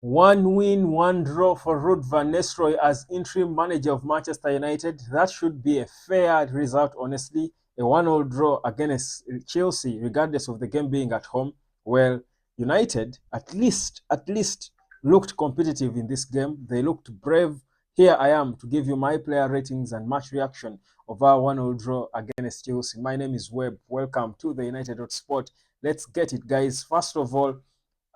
One win, one draw for Ruud van Nistelrooy as interim manager of Manchester United. That should be a fair result, honestly. A 1-0 draw against Chelsea, regardless of the game being at home. Well, United at least looked competitive in this game. They looked brave. Here I am to give you my player ratings and match reaction of our 1-0 draw against Chelsea. My name is Webb. Welcome to the United Sport. Let's get it, guys. First of all,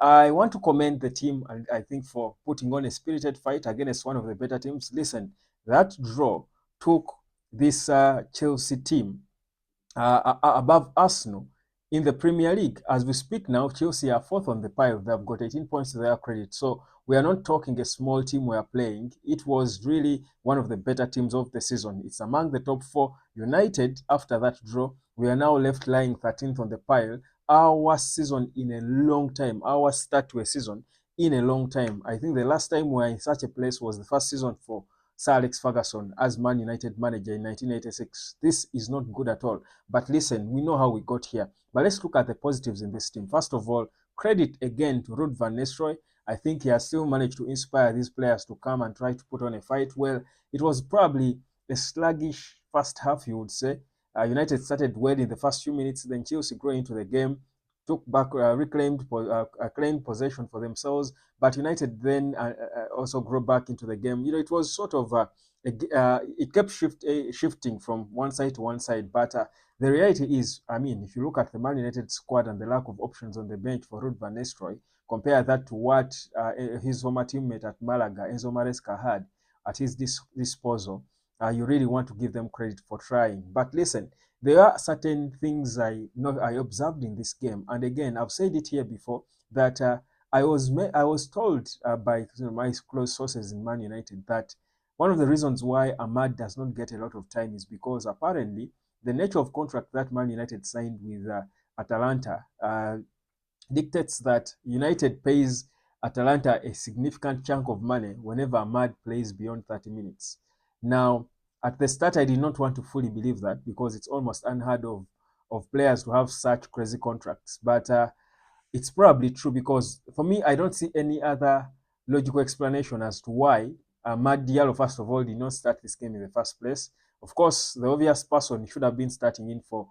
I want to commend the team, and I think for putting on a spirited fight against one of the better teams. Listen, that draw took this Chelsea team above Arsenal in the Premier League. As we speak now, Chelsea are fourth on the pile. They've got 18 points to their credit. So we are not talking a small team we are playing. It was really one of the better teams of the season. It's among the top four. United, after that draw, we are now left lying 13th on the pile. Our worst season in a long time. Our start to a season in a long time. I think the last time we were in such a place was the first season for Sir Alex Ferguson as Man United manager in 1986. This is not good at all. But listen, we know how we got here. But let's look at the positives in this team. First of all, credit again to Ruud van Nistelrooy. I think he has still managed to inspire these players to come and try to put on a fight. Well, it was probably a sluggish first half, you would say. United started well in the first few minutes, then Chelsea grew into the game, took back, claimed possession for themselves, but United then also grew back into the game. You know, it was sort of it kept shifting from one side to one side, but the reality is, I mean, if you look at the Man United squad and the lack of options on the bench for Ruud van Nistelrooy, compare that to what his former teammate at Malaga, Enzo Maresca, had at his disposal. You really want to give them credit for trying. But listen, there are certain things I observed in this game, and again, I've said it here before that I was told by my close sources in Man United that one of the reasons why Ahmad does not get a lot of time is because apparently the nature of contract that Man United signed with Atalanta dictates that United pays Atalanta a significant chunk of money whenever Ahmad plays beyond 30 minutes. Now, at the start, I did not want to fully believe that because it's almost unheard of players to have such crazy contracts. But it's probably true because for me, I don't see any other logical explanation as to why Ahmad Diallo, first of all, did not start this game in the first place. Of course, the obvious person he should have been starting in for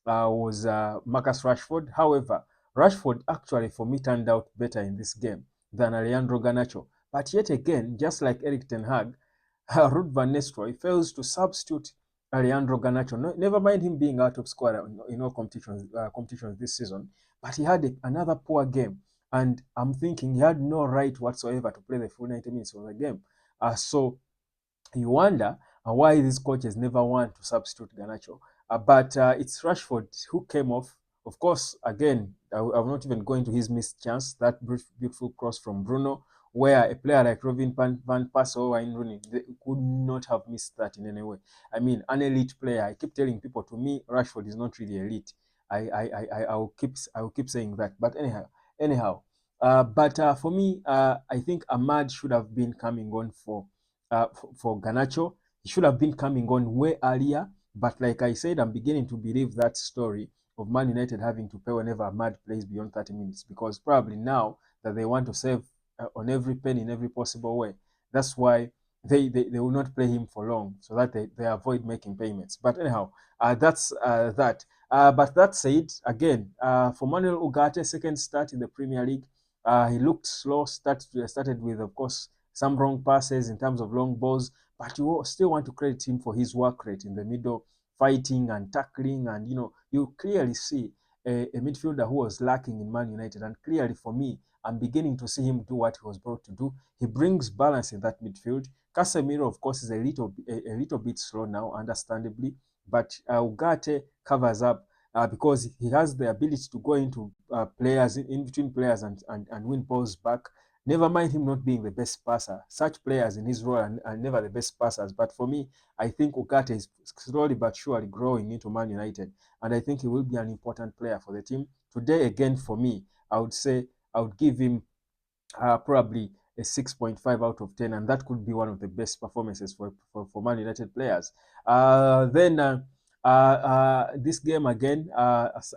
was Marcus Rashford. However, Rashford actually, for me, turned out better in this game than Alejandro Garnacho. But yet again, just like Eric Ten Hag, Ruud van Nistelrooy fails to substitute Alejandro Garnacho. No, never mind him being out of squad in all competitions this season, but he had another poor game. And I'm thinking he had no right whatsoever to play the full 90 minutes of the game. So you wonder why these coaches never want to substitute Garnacho. But it's Rashford who came off. Of course, again, I'm not even going to his missed chance, that beautiful cross from Bruno, where a player like Robin van Persie or Wayne Rooney could not have missed that in any way. I mean, an elite player. I keep telling people, to me, Rashford is not really elite. I will keep saying that. But anyhow. But for me, I think Ahmad should have been coming on for Garnacho. He should have been coming on way earlier. But like I said, I'm beginning to believe that story of Man United having to pay whenever Ahmad plays beyond 30 minutes, because probably now that they want to save on every penny in every possible way, that's why they will not play him for long so that they avoid making payments. But anyhow, that's that. But that said, again, for Manuel Ugarte, second start in the Premier League, he looked slow, started with, of course, some wrong passes in terms of long balls, but you still want to credit him for his work rate in the middle, fighting and tackling, and you clearly see a midfielder who was lacking in Man United, and clearly for me, I'm beginning to see him do what he was brought to do. He brings balance in that midfield. Casemiro, of course, is a little bit slow now, understandably, but Ugarte covers up because he has the ability to go into players, in between players, and win balls back. Never mind him not being the best passer. Such players in his role are never the best passers. But for me, I think Ugarte is slowly but surely growing into Man United, and I think he will be an important player for the team. Today, again, for me, I would say I would give him probably a 6.5 out of 10, and that could be one of the best performances for Man United players. Then this game again,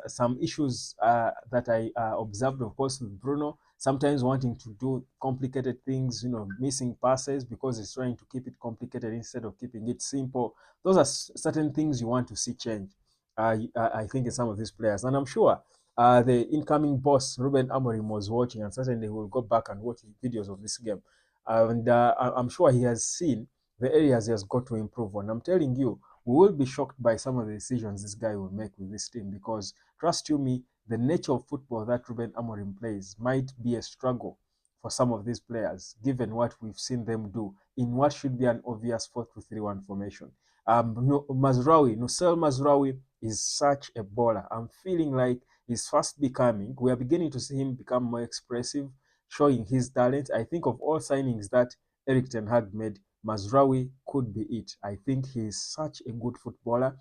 some issues that I observed, of course, with Bruno. sometimes wanting to do complicated things, missing passes because he's trying to keep it complicated instead of keeping it simple. Those are certain things you want to see change, I think, in some of these players. And I'm sure the incoming boss, Ruben Amorim, was watching, and certainly he will go back and watch videos of this game. And I'm sure he has seen the areas he has got to improve on. I'm telling you, we will be shocked by some of the decisions this guy will make with this team because, trust you me, the nature of football that Ruben Amorim plays might be a struggle for some of these players, given what we've seen them do in what should be an obvious 4-2-3-1 formation. Nusel Mazraoui is such a baller. I'm feeling like he's fast becoming. We are beginning to see him become more expressive, showing his talent. I think of all signings that Erik ten Hag made, Mazraoui could be it. I think he's such a good footballer,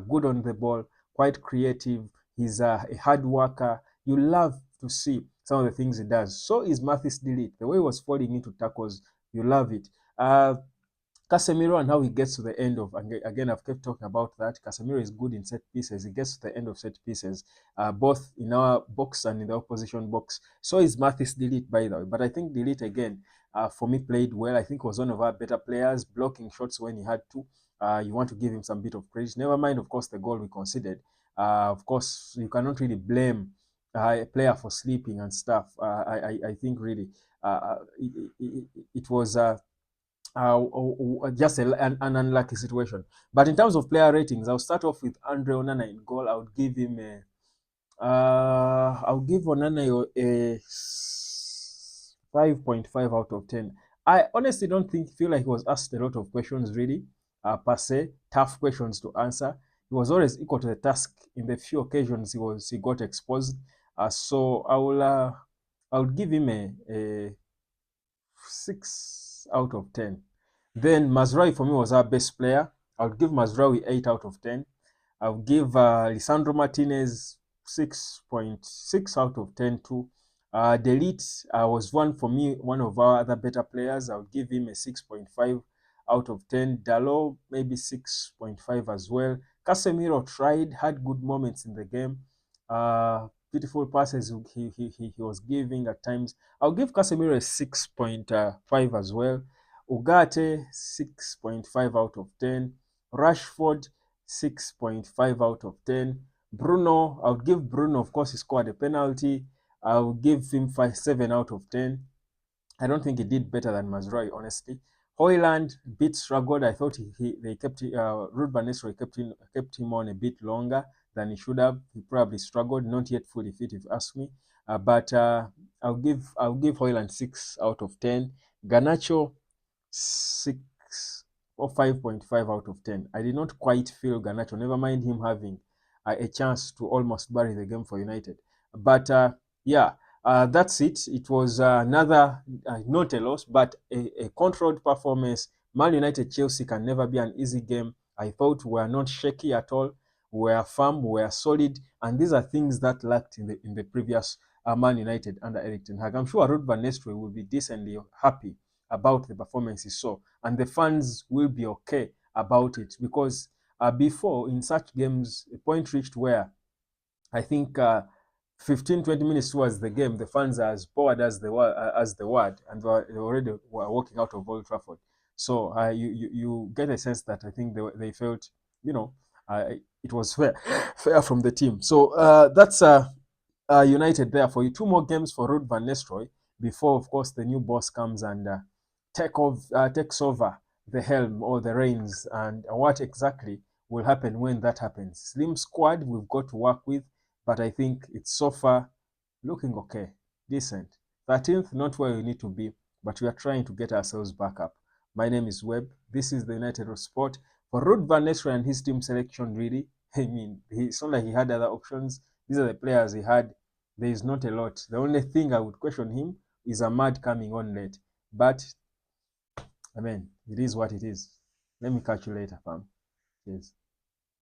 good on the ball, quite creative. He's a hard worker. You love to see some of the things he does. So is Mathis de Ligt. The way he was falling into tackles, you love it. Casemiro and how he gets to the end of, again, I've kept talking about that. Casemiro is good in set pieces. He gets to the end of set pieces, both in our box and in the opposition box. So is Mathis de Ligt, by the way. But I think de Ligt, again, for me, played well. I think was one of our better players, blocking shots when he had to. You want to give him some bit of credit. Never mind, of course, the goal we conceded. Of course, you cannot really blame a player for sleeping and stuff. I think really it was just an unlucky situation. But in terms of player ratings, I'll start off with Andre Onana in goal. I would give him I'll give Onana a 5.5 out of 10. I honestly don't feel like he was asked a lot of questions, really, per se, tough questions to answer. He was always equal to the task. In the few occasions he got exposed. So I would give him a 6 out of 10. Then Mazraoui for me was our best player. I would give Mazraoui 8 out of 10. I would give Lisandro Martinez 6.6 out of 10 too. De Ligt was one of our other better players. I would give him a 6.5 out of 10. Dalot maybe 6.5 as well. Casemiro tried, had good moments in the game. Beautiful passes he was giving at times. I'll give Casemiro a 6.5 as well. Ugarte, 6.5 out of 10. Rashford, 6.5 out of 10. Bruno, I'll give Bruno, of course, he scored a penalty. I'll give him 7 out of 10. I don't think he did better than Mazraoui, honestly. Højlund, bit struggled. I thought they kept Ruud van Nistelrooy kept him on a bit longer than he should have. He probably struggled, not yet fully fit, if you ask me. But I'll give Højlund 6 out of 10. Garnacho, 6 or 5.5 out of 10. I did not quite feel Garnacho. Never mind him having a chance to almost bury the game for United. But yeah. That's it. It was another, not a loss, but a controlled performance. Man United Chelsea can never be an easy game. I thought we were not shaky at all. We were firm, we were solid, and these are things that lacked in the previous Man United under Erik ten Hag. I'm sure Ruud van Nistelrooy will be decently happy about the performance he saw, and the fans will be okay about it because before, in such games, a point reached where I think 15-20 minutes towards the game, the fans are as bored as the word, and they already were walking out of Old Trafford. So you get a sense that I think they felt, it was fair from the team. So that's United there for you. 2 more games for Ruud van Nistelrooy before, of course, the new boss comes and takes over the helm or the reins. And what exactly will happen when that happens? Slim squad we've got to work with, but I think it's so far looking okay, decent. 13th, not where we need to be, but we are trying to get ourselves back up. My name is Webb. This is the United of Sport. For Ruud van Nistelrooy and his team selection, really, I mean, it's not like he had other options. These are the players he had. There is not a lot. The only thing I would question him is Ahmad coming on late. But, I mean, it is what it is. Let me catch you later, fam. Cheers.